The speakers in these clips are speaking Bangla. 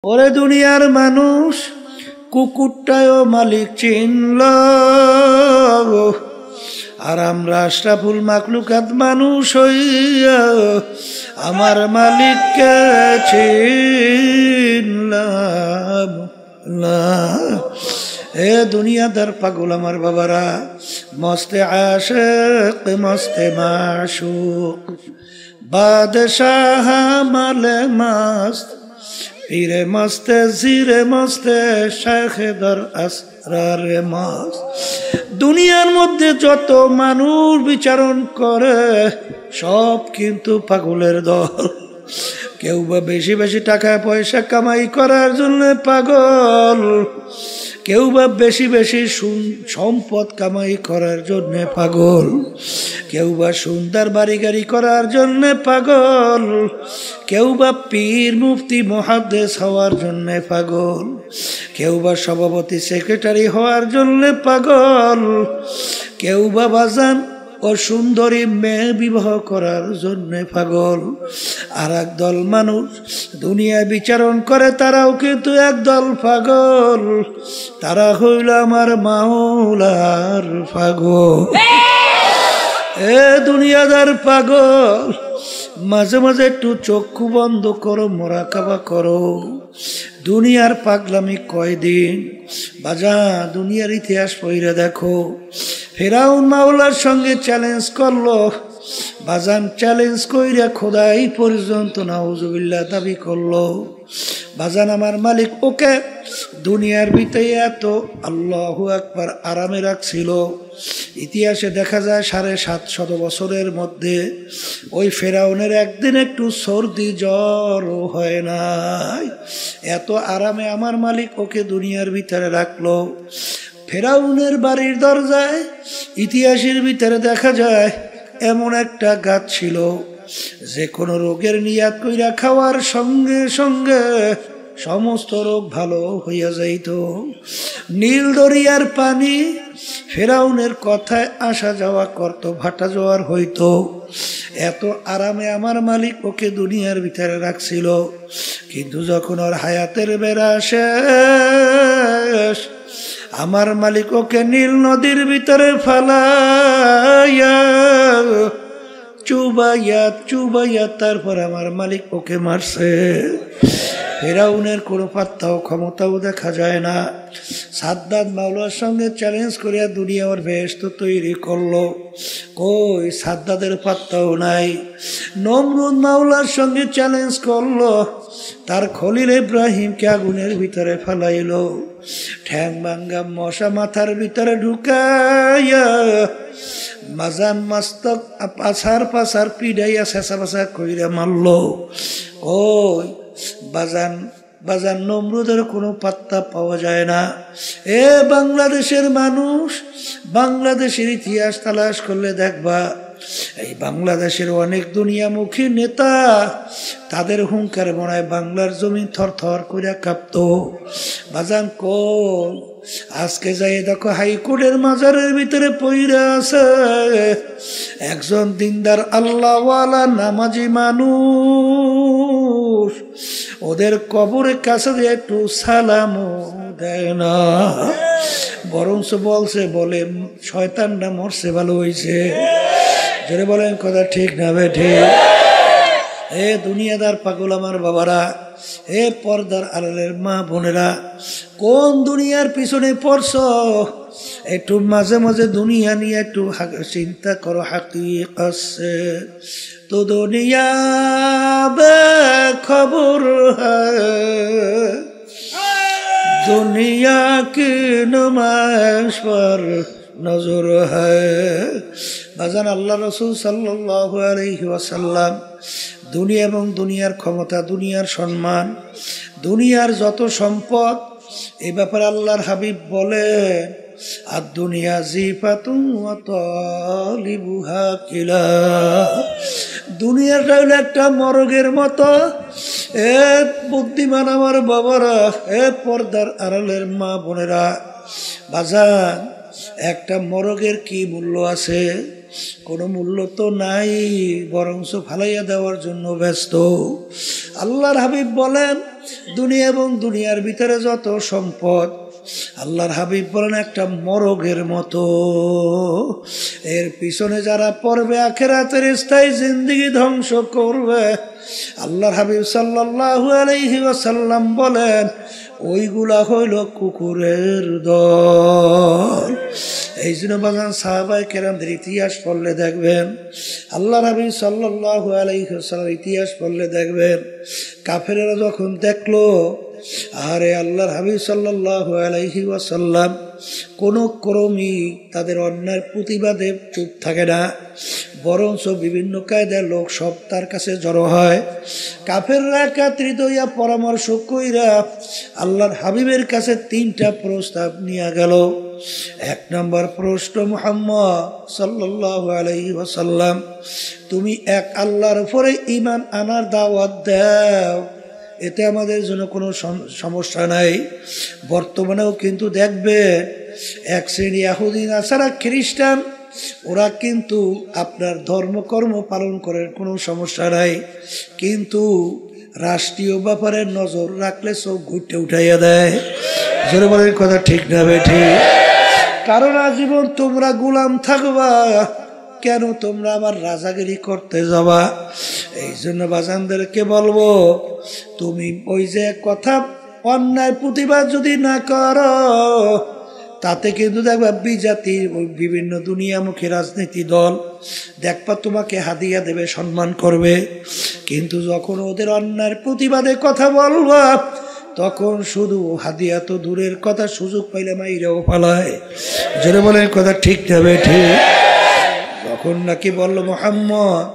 ওরে দুনিয়ার মানুষ কুকুরটাও মালিক চিনল, আর আমরা আশরাফুল মাখলুকাত মানুষ হইয়া আমার মালিককে চিনলাম না। এ দুনিয়াদার পাগল আমার বাবারা, মস্তে আশিক মস্তে মাশুক, বাদশাহ মালে মাস্ত, পীরে মস্তে জিরে মস্তে শাইখে দর আসরারে মস্ত। দুনিয়ার মধ্যে যত মানুষ বিচারণ করে সব কিন্তু পাগলের দল। কেউ বা বেশি বেশি টাকা পয়সা কামাই করার জন্য পাগল, কেউ বা বেশি বেশি সম্পদ কামাই করার জন্য পাগল, কেউ বা সুন্দর বাড়ি গাড়ি করার জন্য পাগল, কেউ বা পীর মুফতি মুহাদ্দিস হওয়ার জন্য পাগল, কেউ বা সভাপতি সেক্রেটারি হওয়ার জন্য পাগল, কেউ বা বাজান ও সুন্দরী মেয়ে বিবাহ করার জন্য পাগল। আর একদল মানুষ দুনিয়া বিচারণ করে, তারাও কিন্তু একদল পাগল, তারা হইল আমার মাওলার পাগল। এ দুনিয়াদার পাগল, মাঝে মাঝে একটু চক্ষু বন্ধ করো, মোরাকাবা করো। দুনিয়ার পাগলামি কয়দিন বাজা, দুনিয়ার ইতিহাস পড়ে দেখো। ফেরাউন মাওলার সঙ্গে চ্যালেঞ্জ করলো বাজান, চ্যালেঞ্জ কইরা খোদাই পর্যন্ত নাউজুবিল্লাহ দাবি করলো। বাজান আমার মালিক ওকে দুনিয়ার ভিতরে এত আল্লাহু আকবার আরামে রাখছিল। ইতিহাসে দেখা যায় 750 বছরের মধ্যে ওই ফেরাউনের একদিন একটু সর্দি জ্বরও হয় নাই। এত আরামে আমার মালিক ওকে দুনিয়ার ভিতরে রাখলো। ফেরাউনের বাড়ির দরজায় ইতিহাসের ভিতরে দেখা যায় এমন একটা গাছ ছিল, যে কোনো রোগের নিয়াত কইরা খাওয়ার সঙ্গে সঙ্গে সমস্ত রোগ ভালো হইয়া যাইত। নীল দরিয়ার পানি ফেরাউনের কথায় আসা যাওয়া করত, ভাটা জোয়ার হইত। এত আরামে আমার মালিক ওকে দুনিয়ার ভিতরে রাখছিল। কিন্তু যখন ওর হায়াতের বেড়া শেষ, আমার মালিক ওকে নীল নদীর ভিতরে ফালাইয়া চুবাইয়া তারপর আমার মালিক ওকে মারছে। ফেরাউনের কোনো পাত্তাও ক্ষমতাও দেখা যায় না। সাদ্দাত মাওলার সঙ্গে চ্যালেঞ্জ করিয়া দুনিয়া ওর বেহেশত তৈরি করলো, কই সাদ্দাতের পাত্তাও নাই। নমরুদ মাওলার সঙ্গে চ্যালেঞ্জ করলো, তার খলিল ইব্রাহিমকে আগুনের ভিতরে ফেলাইলো, ঠ্যাং ভাঙ্গা মশা মাথার ভিতরে ঢুকাইয়া মাজান মস্তক পাছার পিড়াইয়া শেষা পাশা কইরা মারলো। ওই বাজান নমরুদের কোনো পাত্তা পাওয়া যায় না। এ বাংলাদেশের মানুষ, বাংলাদেশের ইতিহাস তালাশ করলে দেখবা এই বাংলাদেশের অনেক দুনিয়ামুখী নেতা, তাদের হুঙ্কার মনে বাংলার জমি থর থর করে কাঁপত। বাজান কোন আজকে যাই দেখো হাইকোর্টের মাজারের ভিতরে পইরা আছে একজন দিনদার আল্লাহওয়ালা নামাজি মানুষ, ওদের কবরের কাছে দিয়ে একটু সালামও দেয় না, বরঞ্চ বলে শয়তানটা মরছে ভালো হয়েছে। জোরে বলেন কথা ঠিক না বেঠে? এ দুনিয়াদার পাগল আমার বাবারা, এ পর্দার আড়ালের মা বোনেরা, কোন দুনিয়ার পিছনে পড়ছ? একটু মাঝে মাঝে দুনিয়া নিয়ে একটু চিন্তা করো। হাকিকত সে তো দুনিয়া বেখবর হ্যায়, দুনিয়া কি নুমাইশ পর নজর হ্যায়। বাজান আল্লাহ রসুল সাল্লাল্লাহু আলাইহি ওয়াসাল্লাম দুনিয়া এবং দুনিয়ার ক্ষমতা, দুনিয়ার সম্মান, দুনিয়ার যত সম্পদ, এই ব্যাপারে আল্লাহর হাবিব বলেন আর দুনিয়া জিফাতুন ওয়া তালিবুহা কিলা, দুনিয়াটা হলো একটা মরগের মতো। এ বুদ্ধিমান আমার বাবারা, এ পর্দার আড়ালের মা বোনেরা, বাজান একটা মরগের কি মূল্য আছে? কোনো মূল্য তো নাই, বরঞ্চ ফালাইয়া দেওয়ার জন্য ব্যস্ত। আল্লাহর হাবিব বলেন দুনিয়া এবং দুনিয়ার ভিতরে যত সম্পদ, আল্লাহর হাবিব বলেন একটা মরগের মতো, এর পিছনে যারা পড়বে আখিরাতের স্থায়ী জিন্দেগি ধ্বংস করবে। আল্লাহর হাবিব সাল্লাল্লাহু আলাইহি ওয়াসাল্লাম বলেন ওইগুলা হইল কুকুরের দল। এই জন্য বাগান সাহাবায়ে কেরামদের ইতিহাস পড়লে দেখবেন, আল্লাহর হাবিব সাল্লাল্লাহু আলাইহি ওয়াসাল্লাম ইতিহাস পড়লে দেখবেন কাফেরেরা যখন দেখলো আরে আল্লাহর হাবিব সাল্লাল্লাহু আলাইহি ওয়াসাল্লাম কোনো ক্রমই তাদের অন্যায়ের প্রতিবাদে চুপ থাকে না, বরঞ্চ বিভিন্ন কায়দার লোক সব তার কাছে জড়ো হয়। কাফেররা একত্রিত হইয়া পরামর্শ কইরা আল্লাহর হাবিবের কাছে 3টা প্রস্তাব নিয়ে গেল। 1 নম্বর প্রশ্ন, মুহাম্মদ সাল্লাল্লাহু আলাইহি ওয়াসাল্লাম তুমি এক আল্লাহর উপরে ঈমান আনার দাওয়াত দাও, এতে আমাদের জন্য কোনো সমস্যা নাই। বর্তমানেও কিন্তু দেখবে এক শ্রেণী ইহুদি নাসারা খ্রিস্টান, ওরা কিন্তু আপনার ধর্মকর্ম পালন করার কোনো সমস্যা নাই, কিন্তু রাষ্ট্রীয় ব্যাপারে নজর রাখলে চোখ ঘুরতে উঠাইয়া দেয়। জোরে বলেন কথা ঠিক না বেঠি? কারণ আজীবন তোমরা গোলাম থাকবা, কেন তোমরা আবার রাজাগিরি করতে যাবা? এই জন্য বাজানদেরকে বলবো তুমি ওই যে কথা অন্যায় প্রতিবাদ যদি না করো, তাতে কিন্তু দেখবা বিজাতির ওই বিভিন্ন দুনিয়ামুখী রাজনীতি দল দেখবা তোমাকে হাদিয়া দেবে, সম্মান করবে, কিন্তু যখন ওদের অন্যায়ের প্রতিবাদে কথা বলবা তখন শুধু হাদিয়া তো দূরের কথা, সুযোগ পাইলে মাইরাও পালায়। জোরে বলেন কথা ঠিক যাবে ঠিক? তখন নাকি বলল মুহাম্মদ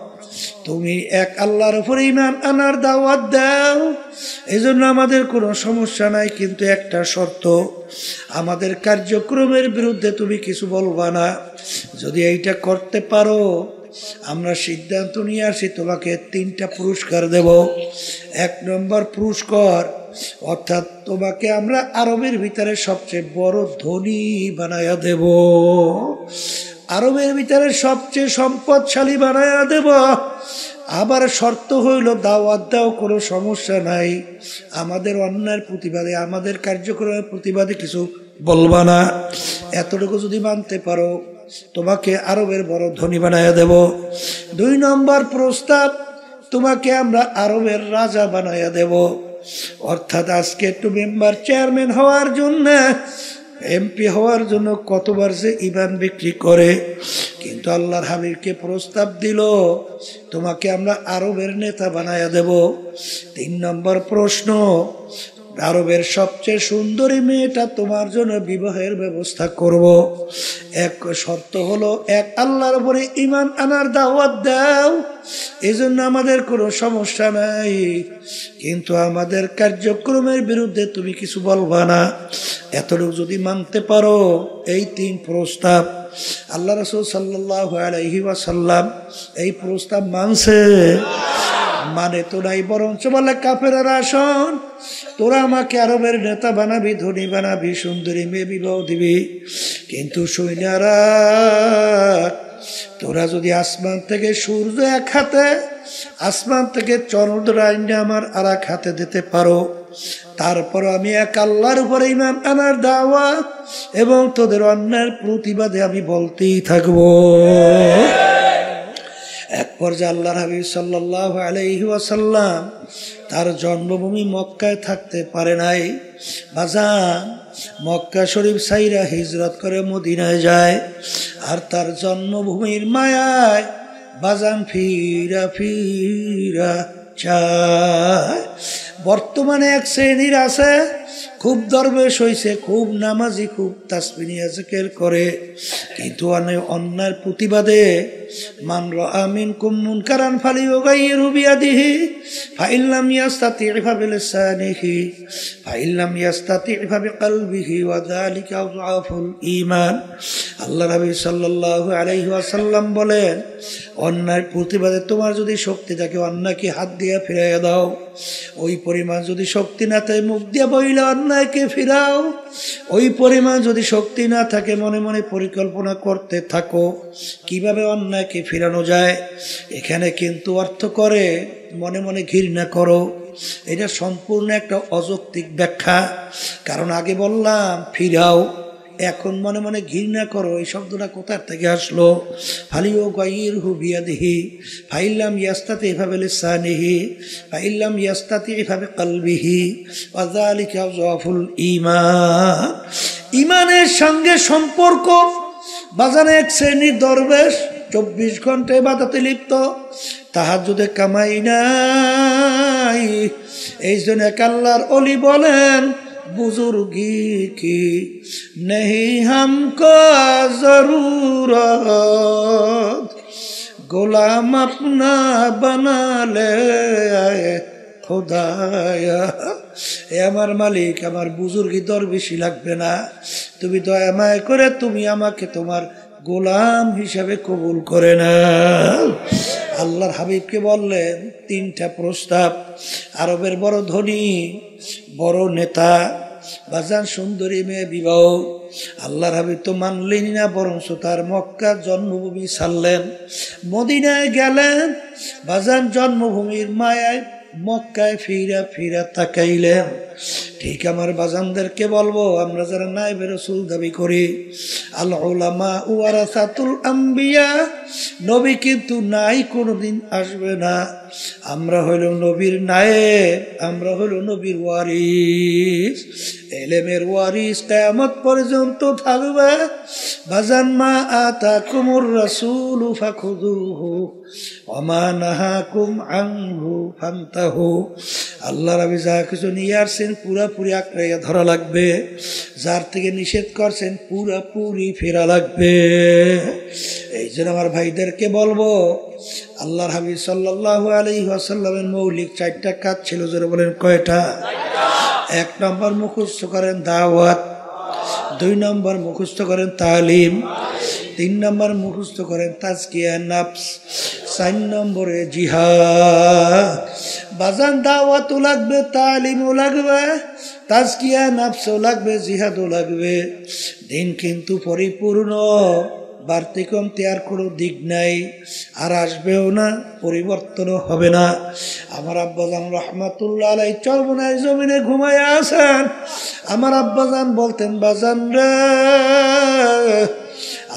তুমি এক আল্লাহর উপরে ঈমান আনার দাওয়াত দাও, এই জন্য আমাদের কোনো সমস্যা নাই, কিন্তু একটা শর্ত, আমাদের কার্যক্রমের বিরুদ্ধে তুমি কিছু বলবা না। যদি এইটা করতে পারো আমরা সিদ্ধান্ত নিয়ে আসি তোমাকে 3টা পুরস্কার দেব। 1 নম্বর পুরস্কার অর্থাৎ তোমাকে আমরা আরবের ভিতরে সবচেয়ে বড় ধনী বানায়া দেব, আরবের ভিতরে সবচেয়ে সম্পদশালী বানায়া দেব। আবার শর্ত হইল দাওয়াত দাও, কোনো সমস্যা নাই, আমাদের অন্যায়ের প্রতিবাদে আমাদের কার্যক্রমের প্রতিবাদে কিছু বলবা না। এতটুকু যদি মানতে পারো তোমাকে আরবের বড় ধনী বানায়া দেব। 2 নম্বর প্রস্তাব, তোমাকে আমরা আরবের রাজা বানায়া দেব। অর্থাৎ আজকে একটু মেম্বার চেয়ারম্যান হওয়ার জন্য, এমপি হওয়ার জন্য কতবার যে ইমান বিক্রি করে, কিন্তু আল্লাহর হাবিবকে প্রস্তাব দিল তোমাকে আমরা আরবের নেতা বানায়া দেব। 3 নম্বর প্রশ্ন, আরবের সবচেয়ে সুন্দরী মেয়েটা তোমার জন্য বিবাহের ব্যবস্থা করব। এক শর্ত হলো এক আল্লাহর উপরে ঈমান আনার দাওয়াত দাও, এজন্য আমাদের কোনো সমস্যা নাই, কিন্তু আমাদের কার্যক্রমের বিরুদ্ধে তুমি কিছু বলবা না। এতটুকু যদি মানতে পারো, এই 3 প্রস্তাব আল্লাহ রাসূল সাল্লাল্লাহু আলাইহি ওয়াসাল্লাম এই প্রস্তাব মানছে, মানে তো নাই, বরঞ্চ বলে কাফেররা শোন তোরা আমাকে আরবের নেতা বানাবি, ধনী বানাবি, সুন্দরী মেয়ে বিবাহ দিবি, কিন্তু সৈন্যরা তোরা যদি আসমান থেকে সূর্য এক হাতে, আসমান থেকে চন্দ্র আইনে আমার আর এক হাতে দিতে পারো, তারপর আমি এক আল্লাহর উপরে ঈমান আনার দাওয়াত এবং তোদের অন্যায়ের প্রতিবাদে আমি বলতেই থাকবো। এক পর্যায়ে আল্লাহর হাবিব সাল্লাল্লাহু আলাইহি ওয়াসাল্লাম তার জন্মভূমি মক্কায় থাকতে পারে নাই। বাজান মক্কা শরীফ সাইরা হিজরত করে মদিনায় যায়, আর তার জন্মভূমির মায়ায় বাজান ফিরা ফিরা চায়। বর্তমানে এক শ্রেণীর আছে খুব দরবেশ হইছে, খুব নামাজি, খুব তাসবিহ জিকির করে, কিন্তু অন্যায়ের প্রতিবাদে মান রাআ মিনকুম মুনকারান ফালিয়ুগাইয়িরহু বিয়াদিহি ফাইন লাম ইয়াস্তাতি' ফাবিলিসানিহি ফাইন লাম ইয়াস্তাতি' ফাবিকলবিহি ওয়া যালিকা আযআফুল ঈমান। আল্লাহ নবী সাল্লাল্লাহু আলাইহি ওয়াসাল্লাম বলেন, অন্যায়ের প্রতিবাদে তোমার যদি শক্তি থাকে অন্যায়কে হাত দিয়ে ফিরাইয়া দাও, ওই পরিমাণ যদি শক্তি না থাকে মুখ দিয়ে বইলা অন্যায়কে ফিরাও। ওই পরিমাণ যদি শক্তি না থাকে, মনে মনে পরিকল্পনা করতে থাকো কিভাবে অন্যায়কে ফিরানো যায়। এখানে কিন্তু অর্থ করে মনে মনে ঘৃণা করো। এটা সম্পূর্ণ একটা অযৌক্তিক ব্যাখ্যা। কারণ আগে বললাম ফিরাও, এখন মনে মনে ঘৃণা করো, এই শব্দটা কোথার থেকে আসলো? ফালিও গাইর হু বিয়াদিহি ফাইল্লাম ইয়াস্তাতি এভাবে লিসানিহি ফাইল্লাম ইয়াস্তাতি এভাবে কলবিহি ওয়াযালিকা যাফুল ঈমান। ঈমানের সঙ্গে সম্পর্ক। বাজারে এক শ্রেণীর দরবেশ 24 ঘন্টা ইবাদতে লিপ্ত, তাহাজ্জুদে কামাই নাই। এই জন্য এক আল্লাহর ওলি বলেন, बुजुर्गी की नहीं हमको जरूरत, गुलाम अपना बना ले खुदाया। এ আমার মালিক, আমার বুজুর্গি দরবেশি লাগবে না, তুমি দয়া মায়া করে তুমি আমাকে তোমার গোলাম হিসাবে কবুল করে নাও। আল্লাহর হাবিবকে বললেন 3টা প্রস্তাব। আরবের বড় ধনী, বড় নেতা, বাজান সুন্দরী মেয়ে বিবাহ। আল্লাহর হাবিব তো মানলেন না, বরং তার মক্কা জন্মভূমি ছাড়লেন, মদিনায় গেলেন। বাজান জন্মভূমির মায়ায় মক্কায় ফিরা ফিরা তাকাইলেন। ঠিক আমার বাজানদেরকে বলবো, আমরা যারা নায়েবে রাসূল দাবি করি, আল উলামা ওয়ারাসাতুল আম্বিয়া, নবী কিন্তু নাই, কোনোদিন আসবে না। আমরা হইল নবীর নায়েব, আমরা হইল নবীর ওয়ারিস, এলেমের ওয়ারিস কিয়ামত পর্যন্ত থাকবে। বাজান মা আতাকুমুর রাসূলু ফাখুযুহু ওয়া মা নাহাকুম আনহু ফান্তাহু। আল্লাহ রাবি যা কিছু নিয়ে আসছেন পুরাপুরি আঁকড়াইয়া ধরা লাগবে, যার থেকে নিষেধ করছেন পুরাপুরি ফেরা লাগবে। এই জন্য আমার ভাইদেরকে বলবো, আল্লাহর হাবিব সাল্লাল্লাহু আলাইহি ওয়াসাল্লামের মৌলিক 4টা কাজ ছিল। যারা বলেন কয়টা? 1 নম্বর মুখস্থ করেন দাওয়াত, 2 নম্বর মুখস্থ করেন তালিম, 3 নম্বর মুখস্থ করেন তাজকিয়া নফস, 4 নম্বরে জিহাদ। বাজান দাওয়াতও লাগবে, তালিমও লাগবে, তাজকিয়া নফসও লাগবে, জিহাদও লাগবে। দিন কিন্তু পরিপূর্ণ, বাড়তি কমতি আর কোনো দিক নাই, আর আসবেও না, পরিবর্তনও হবে না। আমার আব্বাজান রহমাতুল্লাহ আলাইহি চরমনায় জমিনে ঘুমায়া আছেন। আমার আব্বাজান বলতেন, বাজান রে,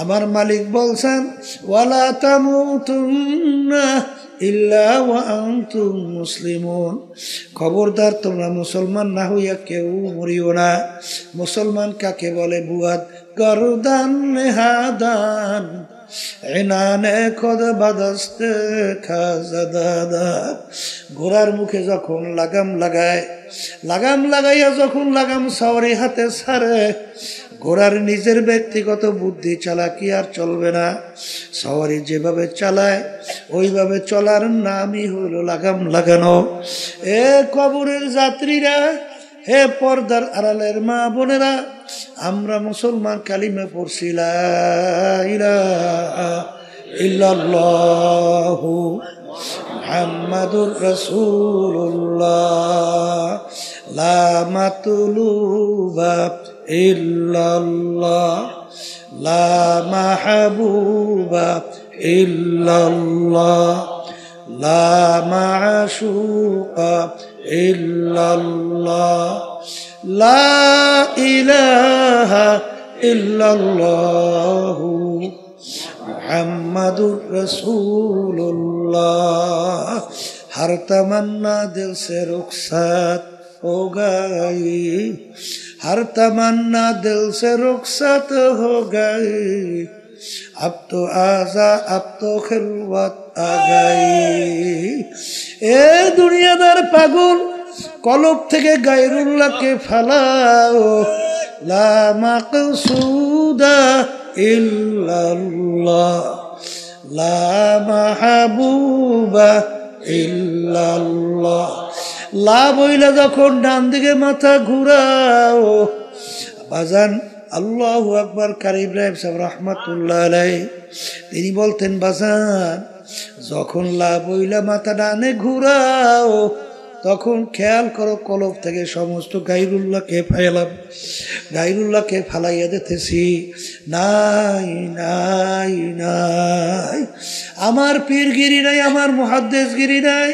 আমার মালিক বলছেন, ওয়ালা তামুতুন্না ইল্লা ওয়া আনতুম মুসলিমুন, খবরদার তোমরা মুসলমান না হইয়া কেউ মরিও না। মুসলমান কাকে বলে? বুয়াদ গরদান নেহাদান এনানে খোদ বাদস্তে খাজাদাদা। ঘোড়ার মুখে যখন লাগাম লাগায়, লাগাম লাগাইয়া যখন লাগাম সাওয়ারি হাতে ছাড়ে, ঘোড়ার নিজের ব্যক্তিগত বুদ্ধি চালাকি আর চলবে না। সাওয়ারি যেভাবে চালায় ওইভাবে চলার নামই হইল লাগাম লাগানো। এ কবরের যাত্রীরা, হে পর্দার আড়ালের মা বোনেরা, আমরা মুসলমান কালিমা পড়ছি লা ইলাহা ইল্লাল্লাহু মুহাম্মাদুর রাসূলুল্লাহ, লা মাতলুবা ইল্লাল্লাহ, লা মাহবুবা ইল্লাল্লাহ, লা মাশুকা ইল্লাল্লাহ, লা ইলাহা ইল্লাল্লাহু মুহাম্মাদুর রাসূলুল্লাহ। हर तमन्ना दिल से रुखसत हो गई, हर तमन्ना दिल से रुखसत हो गई, अब तो आजा अब तो खिलवत आ गई। ए दुनियादार पागल, কলব থেকে গায়রুল্লাহকে ফালাও, লা মাকসুদা ইল্লাল্লাহ, লা মাহবুবা ইল্লাল্লাহ। লাভ হইলে যখন ডান দিকে মাথা ঘুরাও, বাজান আল্লাহু আকবার। কারি ইব্রাহিম সাহেব রহমাতুল্লাহ আলাইহি তিনি বলতেন, বাজান যখন লাভ হইলে মাথা ডানে ঘুরাও, তখন খেয়াল করো কলব থেকে সমস্ত গায়রুল্লাহকে ফেলাম, গায়রুল্লাহকে ফালাইয়া দিতেছি। নাই নাই নাই, আমার পীরগিরি নাই, আমার মুহাদ্দিসগিরি নাই,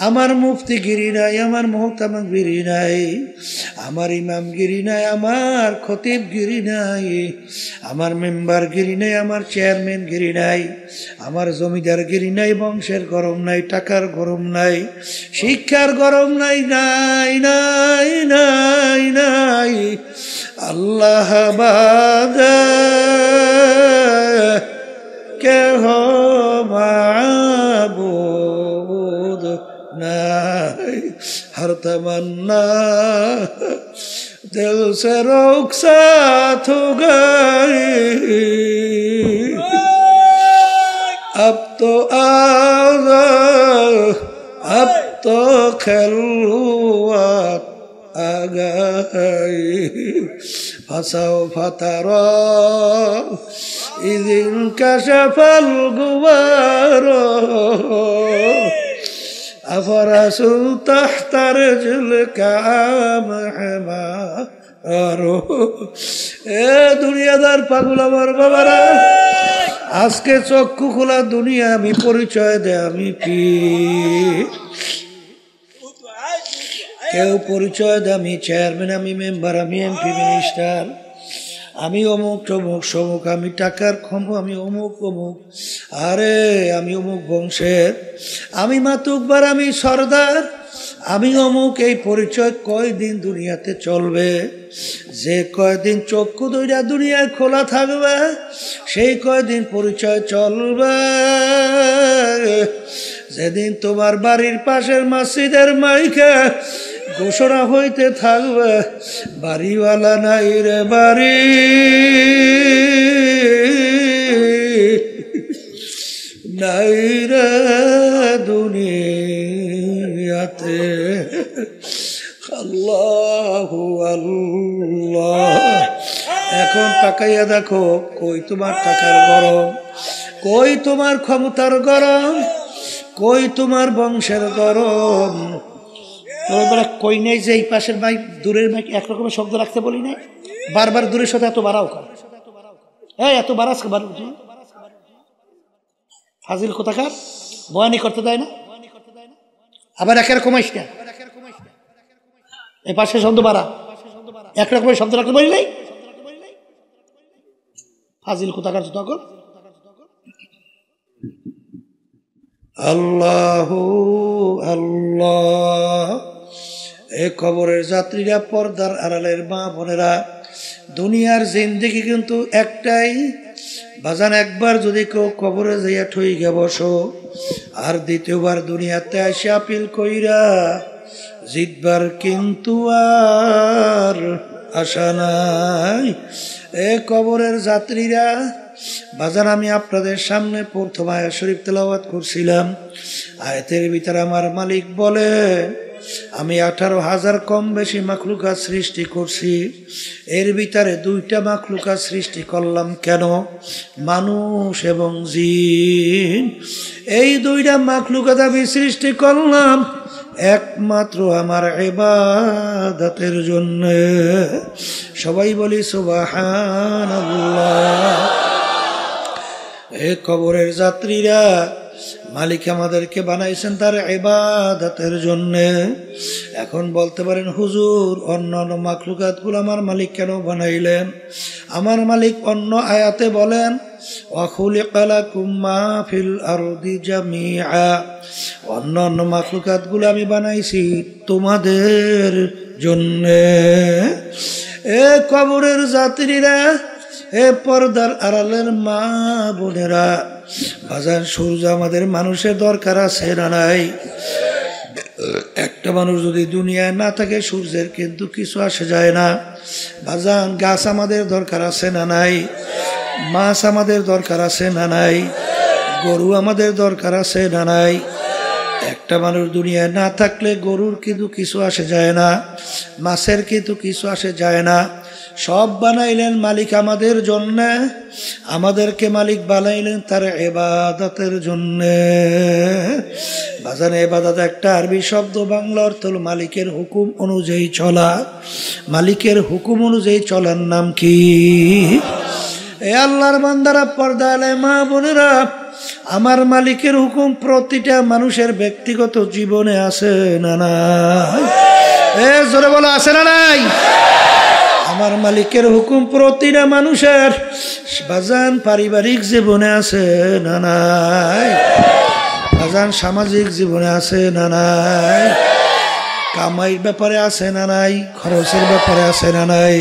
আমার মুফতিগিরি নাই, আমার মুহতামিগিরি নাই, আমার ইমামগিরি নাই, আমার খতিবগিরি নাই, আমার মেম্বারগিরি নাই, আমার চেয়ারম্যানগিরি নাই, আমার জমিদারগিরি নাই, বংশের গরম নাই, টাকার গরম নাই, শিক্ষার গরম নাই, নাই নাই নাই নাই, আল্লাহ বাদে কেহ মাবুদ নাই। হর তমন্না दिल से रुखसत हो गई, अब तो अब तो खिलवत आ गई, فسوف ترى إذ انكشف الغبار أفرس تحت رجلك أم حمار। এ দুনিয়াদার পাগল আমার বাবারা, আজকে চক্ষু খোলা দুনিয়া, আমি পরিচয় দেয় আমি কি, কেউ পরিচয় দেয় আমি চেয়ারম্যান, আমি মেম্বার, আমি এমপি মিনিস্টার, আমি অমুক তমুক সমুক, আমি টাকার ক্ষম, আমি অমুক অমুক, আরে আমি অমুক বংশের, আমি মাতুব্বার, আমি সর্দার, আমি অমুক। এই পরিচয় কয়দিন দুনিয়াতে চলবে? যে কয়দিন চক্ষু দুইটা দুনিয়ায় খোলা থাকবে সেই কয়দিন পরিচয় চলবে। যেদিন তোমার বাড়ির পাশের মসজিদের মাইকে ঘোষণা হইতে থাকবে, বাড়িওয়ালা নাই রে বাড়ি, নাই রে দুনিয়াতে। আল্লাহু আল্লাহ। এখন তাকাইয়া দেখো, কই তোমার টাকার গরম, কই তোমার ক্ষমতার গরম, কই তোমার বংশের গরম? কই নেই যে এই পাশের বাইক দূরের বাইক একরকমের শব্দ রাখতে বলি নাই, বারবার দূরের সাথে এত বাড়াও কার, এত বাড়াস ফাজিল কোথাকার, বয়ানি করতে দেয় না, আবার একের কমাইস না, এই পাশে শব্দ বাড়া, একরকমের শব্দ রাখতে বলি নাই, ফাজিল কোথাকার তখন। আল্লাহু আল্লাহ। এ কবরের যাত্রীরা, পর্দার আড়ালের মা বোনেরা, দুনিয়ার জিন্দেগি কিন্তু একটাই বাজান। একবার যদি কেউ কবরে যাইয়া ঠইয়া বসো, আর দ্বিতীয়বার দুনিয়াতে আসে আপিল কইরা জিতবার কিন্তু আর আশা নাই। এ কবরের যাত্রীরা বাজান, আমি আপনাদের সামনে প্রথম আয়াত শরীফ তেলাওয়াত করছিলাম। আয়াতের ভিতরে আমার মালিক বলে, আমি 18,000 কম বেশি মাখলুকাত সৃষ্টি করছি, এর ভিতরে 2টা মাখলুকাত সৃষ্টি করলাম কেন? মানুষ এবং জিন। এই 2টা মাখলুকাত আমি সৃষ্টি করলাম একমাত্র আমার ইবাদতের জন্য। সবাই বলি সুবহানাল্লাহ। এ কবরের যাত্রীরা, মালিক আমাদেরকে বানাইছেন তার ইবাদতের জন্য। এখন বলতে পারেন, হুজুর অন্যান্য মাখলুকাতগুলো আমার মালিক কেন বানাইলেন? আমার মালিক অন্য আয়াতে বলেন, ওয়া খুলিকা লাকুম মা ফিল আরদি জামিআ, অন্যান্য মাখলুকাতগুলো আমি বানাইছি তোমাদের জন্য। এ কবরের যাত্রীরা, এ পর্দার আড়ালের মা বোনেরা, বাজার সূর্য আমাদের মানুষের দরকার আছে না নাই? একটা মানুষ যদি দুনিয়ায় না থাকে সূর্যের কিন্তু কিছু আসে যায় না। বাজান গাছ আমাদের দরকার আছে না নাই? মাছ আমাদের দরকার আছে না নাই? গরু আমাদের দরকার আছে না নাই? একটা মানুষ দুনিয়ায় না থাকলে গরুর কিন্তু কিছু আসে যায় না, মাছের কিন্তু কিছু আসে যায় না। সব বানাইলেন মালিক আমাদের জন্য, আমাদেরকে মালিক বানাইলেন তার ইবাদতের জন্য। বাজান ইবাদত একটা আরবি শব্দ, বাংলা অর্থ হলো মালিকের হুকুম অনুযায়ী চলা। মালিকের হুকুম অনুযায়ী চলার নাম কি? এ আল্লাহর বান্দারা, পর্দা আলে মা বোনেরা, আমার মালিকের হুকুম প্রতিটা মানুষের ব্যক্তিগত জীবনে আছে না নাই? এ জোরে বলো, আছে না নাই? আমার মালিকের হুকুম প্রতিটা মানুষের বাজান পারিবারিক জীবনে আছে না নাই? বাজান সামাজিক জীবনে আছে না নাই? কামাইয়ের ব্যাপারে আছে না নাই? খরচের ব্যাপারে আছে না নাই?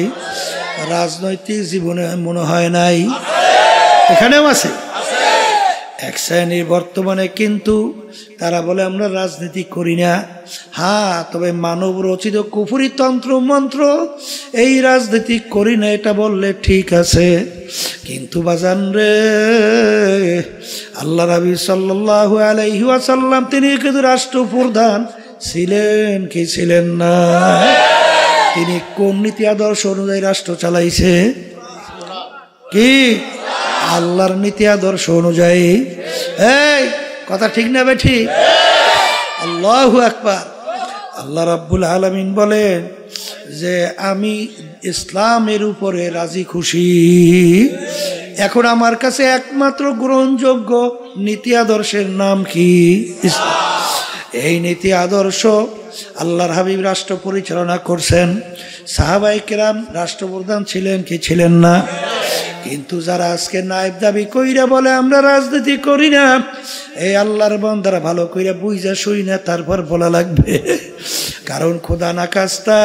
রাজনৈতিক জীবনে মনে হয় নাই? এখানেও আছে। এক শ্রেণীর বর্তমানে কিন্তু তারা বলে আমরা রাজনীতি করি না। হ্যাঁ, তবে মানব রচিত কুফরি তন্ত্র মন্ত্র এই রাজনীতি করি না এটা বললে ঠিক আছে। কিন্তু বাজান রে, আল্লাহ নবী সাল্লাল্লাহু আলাইহি ওয়াসাল্লাম তিনি কিন্তু রাষ্ট্রপ্রধান ছিলেন কি ছিলেন না? তিনি কোন নীতি আদর্শ অনুযায়ী রাষ্ট্র চালাইছে? কি আল্লাহর নীতি আদর্শ অনুযায়ী। এই কথা ঠিক না বেঠি? আল্লাহু আকবার। আল্লাহ রাব্বুল আলামিন বলেন যে আমি ইসলামের উপরে রাজি খুশি। এখন আমার কাছে একমাত্র গ্রহণযোগ্য নীতি আদর্শের নাম কি? ইসলাম। এই নীতি আদর্শ আল্লাহর হাবিব রাষ্ট্র পরিচালনা করছেন। সাহাবায়ে কেরাম রাষ্ট্রপ্রধান ছিলেন কি ছিলেন না? কিন্তু যারা আজকে নায়েব দাবি কইরা বলে আমরা রাজনীতি করি না, এই আল্লাহর বান্দারা ভালো কইরা বুঝা শুই না, তারপর বলা লাগবে। কারণ খোদা না কাজটা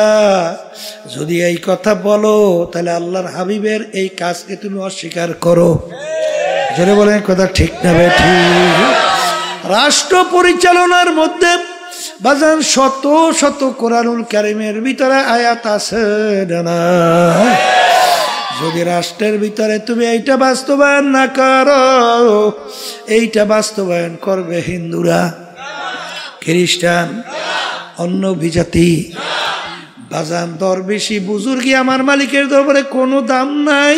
যদি এই কথা বলো তাহলে আল্লাহর হাবিবের এই কাজকে তুমি অস্বীকার করো। জোরে বলেন কথা ঠিক না বেঠি? রাষ্ট্র পরিচালনার মধ্যে বাজান শত শত কোরআনুল কারীমের ভিতরে আয়াত আছে না? যদি রাষ্ট্রের ভিতরে তুমি এইটা বাস্তবায়ন না করো, এইটা বাস্তবায়ন করবে হিন্দুরা, খ্রিস্টান, অন্য বিজাতি। বাজান দরবেশি বুজুর্গি আমার মালিকের দরবারে কোনো দাম নাই।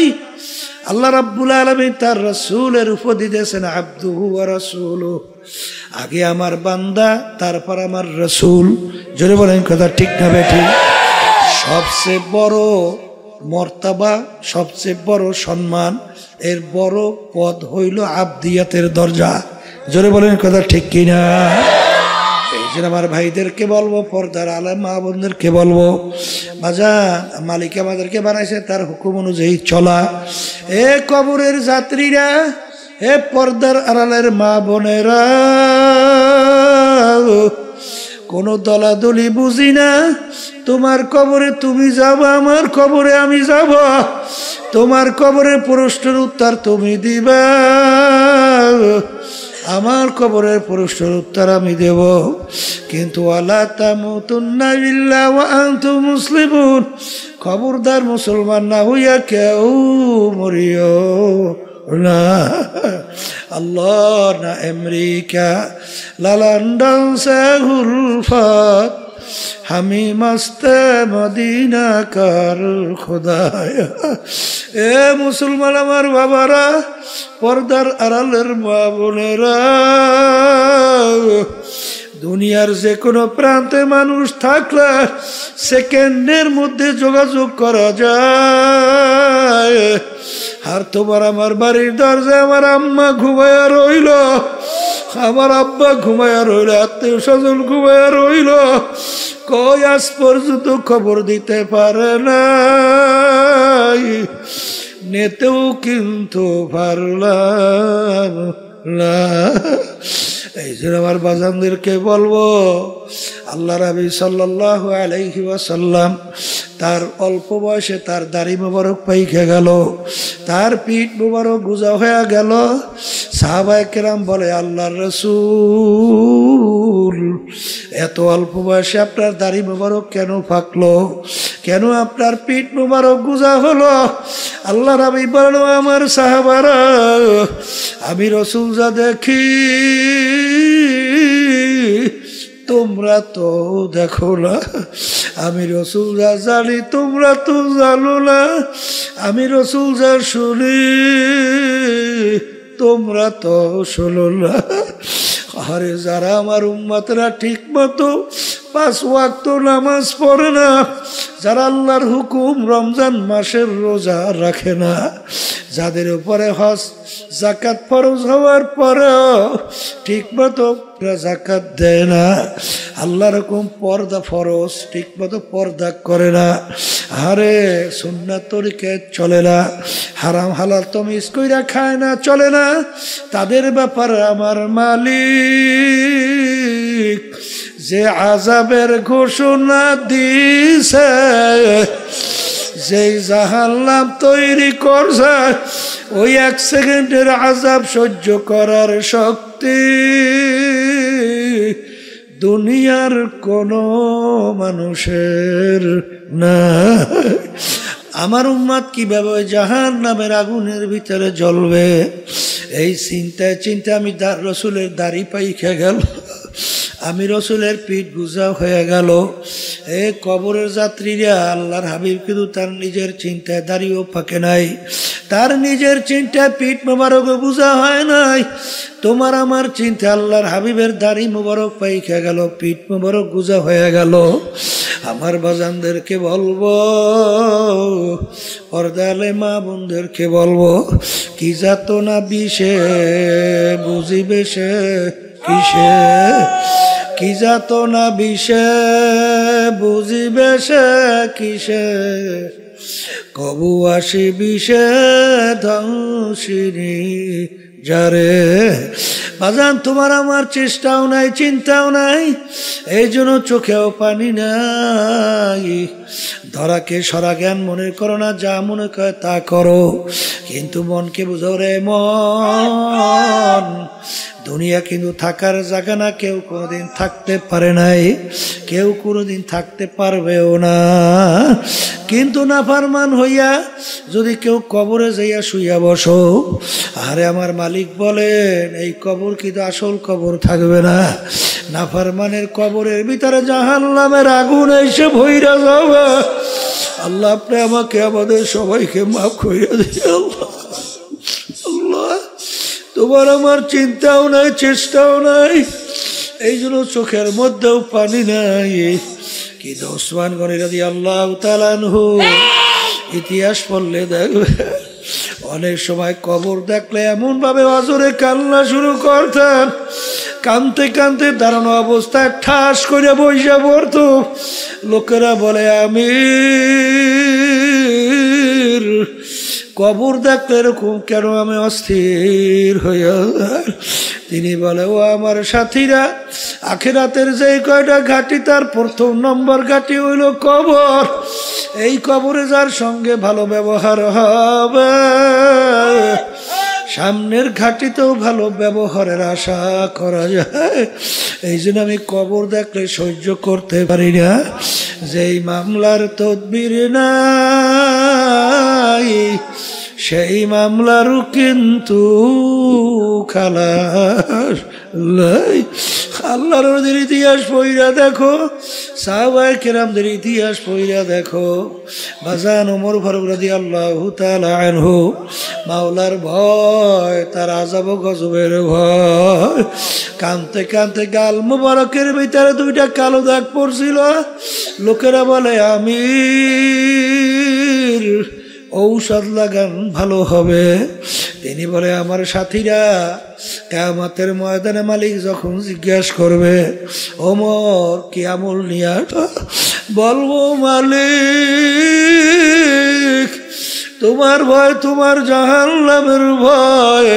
আল্লাহ রাব্বুল আলামিন তার রাসূলের উপদি দিয়েছেন আবদুহু ওয়া রাসূলুহু। আগে আমার বান্দা, তারপর আমার রাসূল। জোরে বলেন কথা ঠিক না বেঠি? সবচেয়ে বড় মর্তাবা, সবচেয়ে বড় সম্মান, এর বড় পদ হইল আবদিয়াতের দরজা। জোরে বলেন কথা ঠিক কিনা? এই জন্য আমার ভাইদেরকে বলবো, পর্দার আলেম মা বোনদেরকে বলবো, বাজান মালিক আমাদেরকে বানাইছে তার হুকুম অনুযায়ী চলা। এ কবরের যাত্রীরা, এ পর্দার আড়ালের মা বোনেরা, কোনো দলাদলি বুঝি না। তোমার কবরে তুমি যাবা, আমার কবরে আমি যাব। তোমার কবরের প্রশ্নের উত্তর তুমি দিবা, আমার কবরের প্রশ্নের উত্তর আমি দেব। কিন্তু ওয়ালা তামুতুন্না ইল্লা ওয়া আনতুম মুসলিমুন, খবরদার মুসলমান না হইয়া কেউ মরিও না। আল্লাহ না আমেরিকা, না লন্ডন সে হুলফত, হামি মস্তে মদিনা কার খোদায়া। এ মুসলমান আমার বাবারা, পর্দার আড়ালের মা বোনেরা, দুনিয়ার যে কোনো প্রান্তে মানুষ থাকলে সেকেন্ডের মধ্যে যোগাযোগ করা যায়। আর তোমার আমার বাড়ির দরজায় আমার আম্মা ঘুমায়া রইল, আমার আব্বা ঘুমায়া রইল, আত্মীয় স্বজন ঘুমায়া রইল, কই আজ পর্যন্ত খবর দিতে পারে না, নেতেও কিন্তু পারলাম না। এই জন্য আমার বাজানদেরকে বলবো, আল্লাহ নবী সাল্লাল্লাহু আলাইহি ওয়াসাল্লাম তার অল্প বয়সে তার দাড়ি মোবারক পাইকে গেল, তার পিঠ মোবারক গুজা হয়ে গেল। সাহাবায়ে কেরাম বলে, আল্লাহর রাসূল এত অল্প বয়সে আপনার দাড়ি মোবারক কেন পাকলো, কেন আপনার পিঠ মোবারক গুজা হলো? আল্লাহ নবী বলেন, আমার সাহাবারা, আমি রাসূল যা দেখি তোমরা তো দেখো না, আমি রাসূল যা জানি তোমরা তো জানো না, আমি রাসূল যা শুনি তোমরা তো শোনো না। আরে যারা আমার উম্মতরা ঠিক মতো 5 ওয়াক্ত নামাজ পড়ে না, যারা আল্লাহর হুকুম রমজান মাসের রোজা রাখে না, যাদের উপরে হজ যাকাত ফরজ হওয়ার পরেও ঠিক মতো যাকাত দেয় না, আল্লাহর হুকুম পর্দা ফরজ ঠিক মতো পর্দা করে না, আরে সুন্নাত তরিকে চলে না, হারাম হালাল তমিজ কইরা খায় না, চলে না, তাদের ব্যাপারে আমার মালিক যে আযাবের ঘোষণা দিছে, যেই জাহান্নাম তৈরি করছে, ওই 1 সেকেন্ডের আযাব সহ্য করার শক্তি দুনিয়ার কোনো মানুষের না। আমার উম্মত কিভাবে জাহান্নামের আগুনের ভিতরে জ্বলবে, এই চিন্তায় চিন্তায় আমি রসুলের দাড়ি পাইখা গেল, আমি রসুলের পিঠ গুজা হয়ে গেল। এই কবরের যাত্রীরা আল্লাহর হাবিব কিন্তু তার নিজের চিন্তায় দাঁড়িয়েও ফাঁকে নাই, তার নিজের চিন্তায় পিঠ মোবারক বুঝা হয় নাই। তোমার আমার চিন্তা আল্লাহর হাবিবের দাড়ি মোবারক পাইখা গেল, পিঠ মোবারক গুজা হয়ে গেল। আমার বাজানদেরকে বলবো, পর্দালে মা বোনদেরকে বলবো, কি যাত না বিষে বুঝিবে সে কিসে, কি যাত না বিষে বুঝিবে সে কিসে, কবু আসি বিষে ধ্বংসিনী যারে। বাজান তোমার আমার চেষ্টাও নাই, চিন্তাও নাই, এই জন্য চোখেও পানি নাই। ধরাকে সরা জ্ঞান মনে করো না, যা মনে করে তা করো, কিন্তু মনকে বুঝো রে মন, দুনিয়া কিন্তু থাকার জায়গা না, কেউ কোনোদিন থাকতে পারে নাই, কেউ কোনোদিন থাকতে পারবেও না। কিন্তু নাফরমান হইয়া যদি কেউ কবরে যাইয়া শুইয়া বসো, আরে আমার মালিক বলেন এই কবর কিন্তু আসল কবর থাকবে না, নাফরমানের কবরের ভিতরে জাহান্নামের আগুন এসে ভইরা যাবে। আল্লাহ আপনি আমাকে আমাদের সবাইকে মাফ করিয়া দিন। আল্লাহ আল্লাহ তোমার আমার চিন্তাও নাই, চেষ্টাও নাই, এই জন্য চোখের মধ্যেও পানি নাই। কিন্তু ওসমান গনি রাদিয়াল্লাহু তাআলা আনহু ইতিহাস পড়লে দেখবে অনেক সময় কবর দেখলে এমন ভাবে অজরে কান্না শুরু করতেন, কানতে কানতে দাঁড়ানো অবস্থায় ঠাস করে বইসা পড়তো। লোকেরা বলে আমি কবর দেখলে এরকম কেন, আমি অস্থির হইয়া। তিনি বলে ও আমার সাথীরা, আখিরাতের যে কয়টা ঘাটি তার প্রথম নম্বর ঘাটি হইল কবর। এই কবরে যার সঙ্গে ভালো ব্যবহার হবে, সামনের ঘাটিতেও ভালো ব্যবহারের আশা করা যায়। এই জন্য আমি কবর দেখলে সহ্য করতে পারি না। যেই মামলার তদবির নাই, সেই মামলারও কিন্তু খালাস নাই। আল্লাহর নবীর ইতিহাস পড়িয়া দেখো, সাহাবায়ে কেরামদের ইতিহাস পড়িয়া দেখো। বাজান ওমর ফারুক রাদিয়াল্লাহু তাআলা আনহু, মাওলার ভয়, তার আযাব গজবের ভয়, কানতে কানতে গাল মুবারকের ভিতরে 2টা কালো দাগ পড়ছিল। লোকেরা বলে আমির ঔষধ লাগান ভালো হবে। তিনি বলে আমার সাথীরা, কিয়ামতের ময়দানে মালিক যখন জিজ্ঞাসা করবে ওমর কি আমল নিয়া, বলবো মালিক তোমার ভয়, তোমার জাহান্নামের ভয়,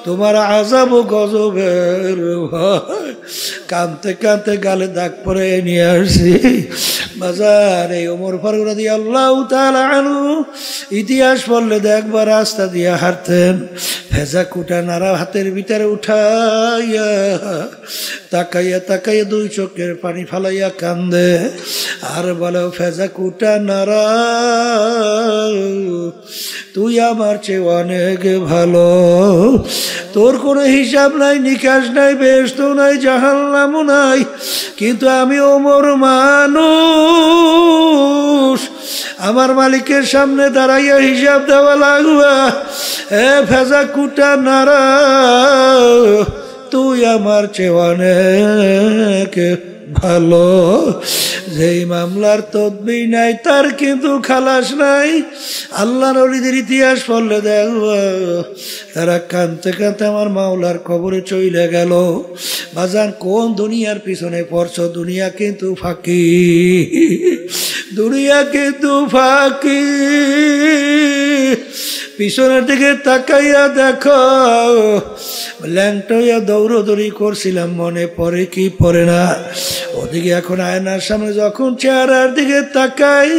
তোমার আযাব গজবের ভয়। কানতে কানতে গালে দাগ পরে নিয়ে আসছি। বাজার এই ওমর ফারুক রাদিয়াল্লাহু তাআলা আনহু ইতিহাস পড়লে দেখবার রাস্তা দিয়ে হাঁটতেন, ভেজা কুটা নাড়া হাতের ভিতরে উঠাইয়া তাকাইয়া তাকাইয়া 2 চোখের পানি ফালাইয়া কান্দে আর বলে ভেজা কুটা নাড়া তুই আমার চেয়ে অনেক ভালো, তোর কোনো হিসাব নাই, নিকাশ নাই, বেহেশত নাই, জাহান্নামও নাই, কিন্তু আমি ওমর মানুষ, আমার মালিকের সামনে দাঁড়াইয়া হিসাব দেওয়া লাগবে। এ ভেজা কুটা নাড়া তুই আমার চেয়ে অনেক ভালো। যেই মামলার তদবির নাই তার কিন্তু খালাস নাই। আল্লাহর ওলিদের ইতিহাস পড়লে দেখো তারা কাঁদতে কাঁদতে আমার মাওলার কবরে চলে গেল। বাজান কোন দুনিয়ার পিছনে পড়ছো? দুনিয়া কিন্তু ফাঁকি, দুনিয়া কিন্তু ফাঁকি। পিছনের দিকে তাকাইয়া দেখো, ল্যাংটইয়া দৌড়দৌড়ি করছিলাম, মনে পড়ে কি পড়ে না? ওদিকে এখন আয়নার সামনে যখন চেহারার দিকে তাকাই,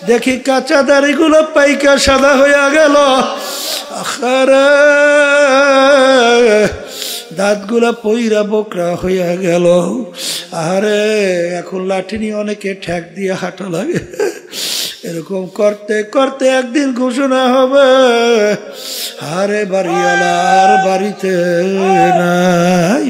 দেখি কাঁচা দাড়িগুলো পাইকা সাদা হইয়া গেল, দাঁতগুলা পইরা বকরা হইয়া গেল। আরে এখন লাঠি নিয়ে অনেকে ঠ্যাক দিয়ে হাঁটা লাগে। এরকম করতে করতে একদিন ঘোষণা হবে, আরে বাড়িওয়ালা আর বাড়িতে নাই।